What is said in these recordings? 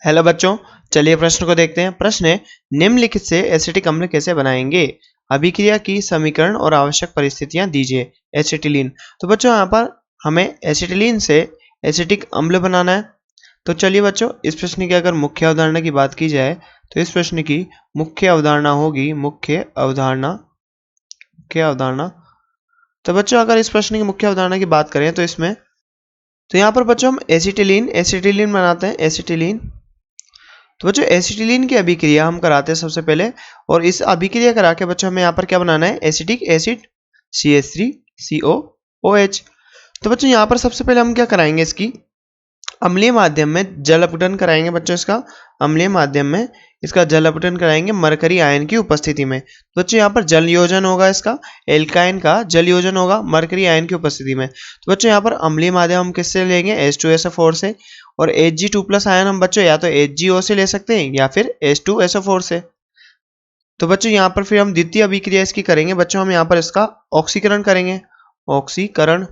Hello बच्चों, चलिए प्रश्न को देखते हैं। प्रश्न है, निम्नलिखित से एसिटिक अम्ल कैसे बनाएंगे? अभिक्रिया की समीकरण और आवश्यक परिस्थितियां दीजिए। एसिटिलीन। तो बच्चों यहाँ पर हमें एसिटिलीन से एसिटिक अम्ल बनाना है। तो चलिए बच्चों, इस प्रश्न की अगर मुख्य अवधारणा की बात की जाए तो इस प्रश्न की मुख्य अवधारणा होगी मुख्य अवधारणा। तो बच्चों अगर इस प्रश्न की मुख्य अवधारणा की बात करें तो इसमें तो यहाँ पर बच्चों हम एसिटिलीन बनाते हैं। एसिटिलीन। तो बच्चों एसिटिलीन की अभिक्रिया हम कराते हैं सबसे पहले, और इस अभिक्रिया करा के बच्चों हमें यहाँ पर क्या बनाना है? Acetic acid CH3COOH। तो बच्चों यहाँ पर सबसे पहले हम क्या कराएंगे? इसकी अम्लीय माध्यम में जल अपघटन कराएंगे। बच्चों इसका अम्लीय माध्यम में इसका जल अपघटन कराएंगे मरकरी आयन की उपस्थिति में। तो बच्चों यहाँ पर जल योजन होगा, इसका एल्काइन का जल योजन होगा मरकरी आयन की उपस्थिति में। तो बच्चों यहाँ पर अम्लीय माध्यम हम किससे लेंगे? H2SO4 से। और Hg2+ आयन हम बच्चों या तो HgO से ले सकते हैं या फिर H2SO4 से। तो बच्चों यहाँ पर फिर हम द्वितीय अभिक्रिया इसकी करेंगे। बच्चों हम यहाँ पर इसका ऑक्सीकरण करेंगे। ऑक्सीकरण।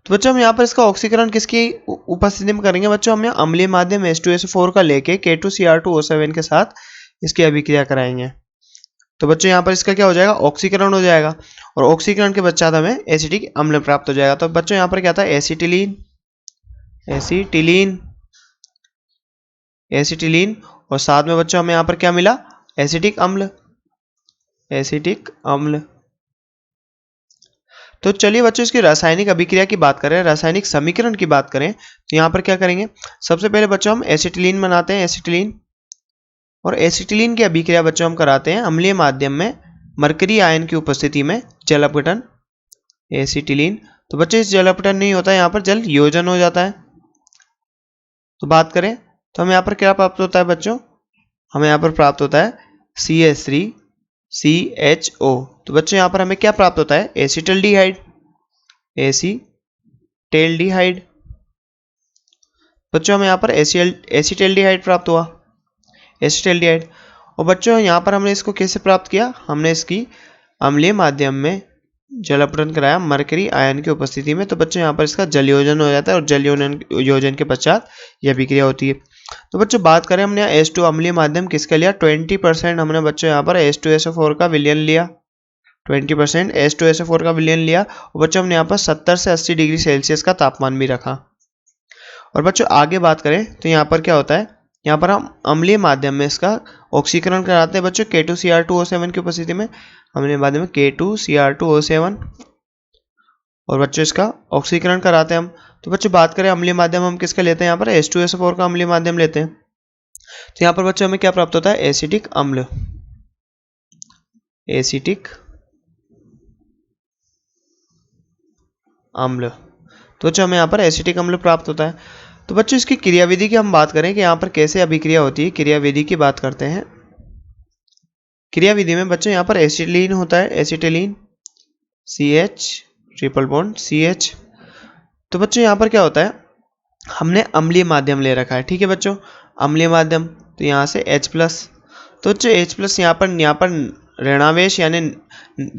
तो बच्चों हम यहाँ पर इसका ऑक्सीकरण किसकी उपस्थिति में करेंगे? बच्चों हम यहाँ अम्लीय माध्यम H2SO4 का लेके K2Cr2O7 के साथ इसकी अभिक्रिया कराएंगे। तो बच्चों यहाँ पर इसका क्या हो जाएगा? ऑक्सीकरण हो जाएगा, और ऑक्सीकरण के पश्चात हमें एसिटिक अम्ल प्राप्त हो जाएगा। तो बच्चों यहाँ पर क्या था? एसिटिलीन, और साथ में बच्चों हमें यहाँ पर क्या मिला? एसिटिक अम्ल। तो चलिए बच्चों इसकी रासायनिक अभिक्रिया की बात करें, रासायनिक समीकरण की बात करें तो यहाँ पर क्या करेंगे? सबसे पहले बच्चों हम एसिटिलीन बनाते हैं। और एसिटिलीन की अभिक्रिया बच्चों हम कराते हैं अम्लीय माध्यम में मरकरी आयन की उपस्थिति में जल अपघटन। एसिटिलीन। तो बच्चों इस जल अपघटन नहीं होता है, यहाँ पर जल योजन हो जाता है। तो बात करें तो हमें यहाँ पर क्या प्राप्त होता है बच्चों? हमें यहाँ पर प्राप्त होता है CH3CHO। तो बच्चों यहाँ पर हमें क्या प्राप्त होता है? एसिटेल्डिहाइड। बच्चों हमें यहाँ पर एसिटेल्डिहाइड प्राप्त हुआ। एसिटेल्डिहाइड। और बच्चों यहाँ पर हमने इसको कैसे प्राप्त किया? हमने इसकी अम्लीय माध्यम में जल अपघटन कराया मरकरी आयन की उपस्थिति में। तो बच्चों यहाँ पर इसका जल योजन हो जाता है, और जल योजन के पश्चात यह अभिक्रिया होती है। तो बच्चों बात करें हमने यहाँ H2 अम्लीय माध्यम किसका लिया? 20% हमने बच्चों यहाँ पर H2SO4 का विलयन लिया। 20% H2SO4 का विलयन लिया, और बच्चों हमने यहाँ पर 70 से 80 डिग्री सेल्सियस का तापमान भी रखा। और बच्चों आगे बात करें तो यहाँ पर क्या होता है? यहाँ पर हम अम्लीय माध्यम में इसका ऑक्सीकरण कराते हैं बच्चों K2Cr2O7 की उपस्थिति में। अम्लीय माध्यम में K2Cr2O7, और बच्चों इसका ऑक्सीकरण कराते हैं हम। तो बच्चों बात करें अम्लीय माध्यम हम किसका लेते हैं? यहाँ पर H2SO4 का अम्लीय माध्यम लेते हैं। तो यहाँ पर बच्चों हमें क्या प्राप्त होता है? एसिटिक अम्ल। तो बच्चों हमें यहाँ पर एसिटिक अम्ल प्राप्त होता है। तो बच्चों इसकी क्रियाविधि की हम बात करें कि यहाँ पर कैसे अभिक्रिया होती है, क्रियाविधि की बात करते हैं। क्रियाविधि में बच्चों यहाँ पर एसिटिलीन होता है। Acetylene CH triple bond CH। तो बच्चों यहाँ पर क्या होता है? हमने अम्लीय माध्यम ले रखा है, ठीक है बच्चों, अम्लीय माध्यम। तो यहाँ से H+। तो बच्चों H+ यहाँ पर ऋणावेश यानी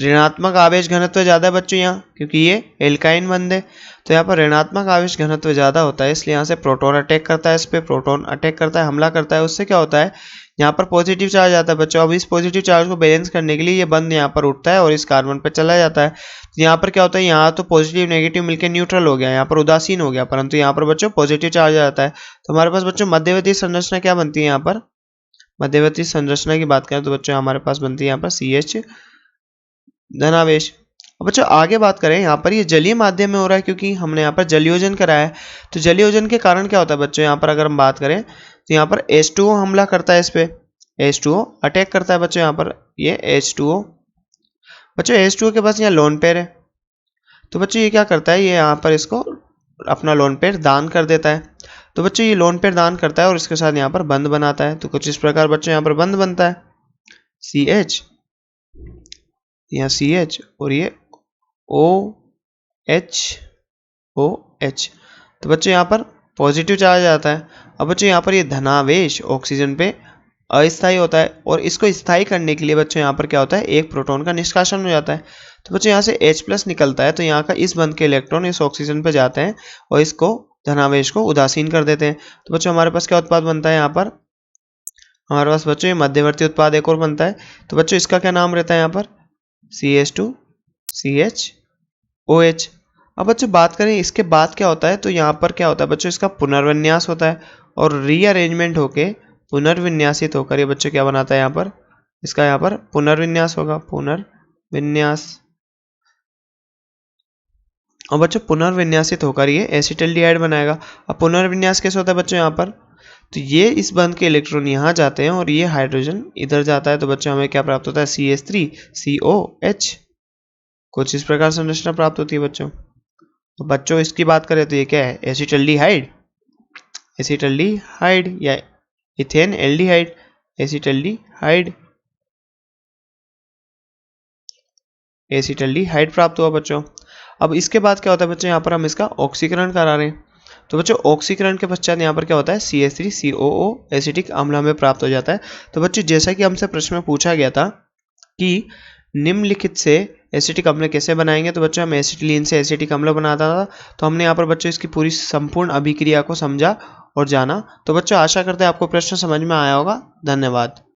ऋणात्मक आवेश घनत्व ज़्यादा है बच्चों यहाँ, क्योंकि ये एल्काइन बंध है। तो यहाँ पर ऋणात्मक आवेश घनत्व ज़्यादा होता है, इसलिए यहाँ से प्रोटॉन अटैक करता है, इस पर प्रोटॉन अटैक करता है, हमला करता है। उससे क्या होता है? यहाँ पर पॉजिटिव चार्ज आता है बच्चों। अब इस पॉजिटिव चार्ज को बैलेंस करने के लिए ये बंध यहाँ पर उठता है और इस कार्बन पर चला जाता है। तो यहाँ पर क्या होता है? यहाँ तो पॉजिटिव नेगेटिव मिलकर न्यूट्रल हो गया, यहाँ पर उदासीन हो गया, परंतु यहाँ पर बच्चों पॉजिटिव चार्ज आ जाता है। तो हमारे पास बच्चों मध्यवर्ती संरचना क्या बनती है? यहाँ पर मध्यवर्ती संरचना की बात करें तो बच्चों हमारे पास बनती है यहाँ पर CH धनावेश। अब बच्चों आगे बात करें, यहाँ पर ये जलीय माध्यम में हो रहा है क्योंकि हमने यहाँ पर जल योजन कराया है। तो जल योजन के कारण क्या होता है बच्चों? यहाँ पर अगर हम बात करें तो यहाँ पर H2O हमला करता है, इस पे H2O अटैक करता है बच्चों। यहाँ पर ये H2O, बच्चों H2O के पास यहाँ लोन पेयर है। तो बच्चों ये क्या करता है? ये यहाँ पर इसको अपना लोन पेयर दान कर देता है। तो बच्चों ये लोन पेयर दान करता है और इसके साथ यहाँ पर बंध बनाता है। तो कुछ इस प्रकार बच्चों यहाँ पर बंध बनता है CH, यहाँ CH, और ये OH। तो बच्चों यहाँ पर पॉजिटिव चार्ज आता है। अब बच्चों यहाँ पर ये धनावेश ऑक्सीजन पे अस्थायी होता है, और इसको स्थायी करने के लिए बच्चों यहाँ पर क्या होता है? एक प्रोटॉन का निष्कासन हो जाता है। तो बच्चों यहाँ से H+ निकलता है, तो यहाँ का इस बंध के इलेक्ट्रॉन इस ऑक्सीजन पे जाते हैं और इसको धनावेश को उदासीन कर देते हैं। तो बच्चों हमारे पास क्या उत्पाद बनता है यहाँ पर, हमारे पास बच्चों ये मध्यवर्ती उत्पाद एक और बनता है। तो बच्चों इसका क्या नाम रहता है यहाँ पर, CH2CHOH। अब बच्चों बात करें इसके बाद क्या होता है, तो यहाँ पर क्या होता है बच्चों, इसका पुनर्विन्यास होता है और रीअरेंजमेंट होके पुनर्विन्यासित होकर ये बच्चों क्या बनाता है यहाँ पर, इसका यहाँ पर पुनर्विन्यास होगा, पुनर्विन्यास। और बच्चों पुनर्विन्यासित होकर ये एसिटल्डिहाइड बनाएगा। अब पुनर्विन्यास कैसे होता है बच्चों यहाँ पर, तो ये इस बंध के इलेक्ट्रॉन यहाँ जाते हैं और ये हाइड्रोजन इधर जाता है। तो बच्चों हमें क्या प्राप्त होता है, CH3COH। कुछ इस प्रकार संरचना प्राप्त होती है बच्चों। तो बच्चों इसकी बात करें तो ये क्या है, एसिटल्डिहाइड, एसिटल्डिहाइड या इथेन एल्डिहाइड, एसिटल्डिहाइड, एसिटल्डिहाइड प्राप्त हुआ बच्चों। अब इसके बाद क्या होता है बच्चों, यहाँ पर हम इसका ऑक्सीकरण करा रहे हैं। तो बच्चों ऑक्सीकरण के पश्चात यहाँ पर क्या होता है, CH3COO एसिटिक अम्ल हमें प्राप्त हो जाता है। तो बच्चों जैसा कि हमसे प्रश्न में पूछा गया था कि निम्नलिखित से एसिटिक अम्ल कैसे बनाएंगे, तो बच्चों हम एसिटिलीन से एसिटिक अम्ल बनाता था। तो हमने यहाँ पर बच्चों इसकी पूरी संपूर्ण अभिक्रिया को समझा और जाना। तो बच्चों आशा करते हैं आपको प्रश्न समझ में आया होगा। धन्यवाद।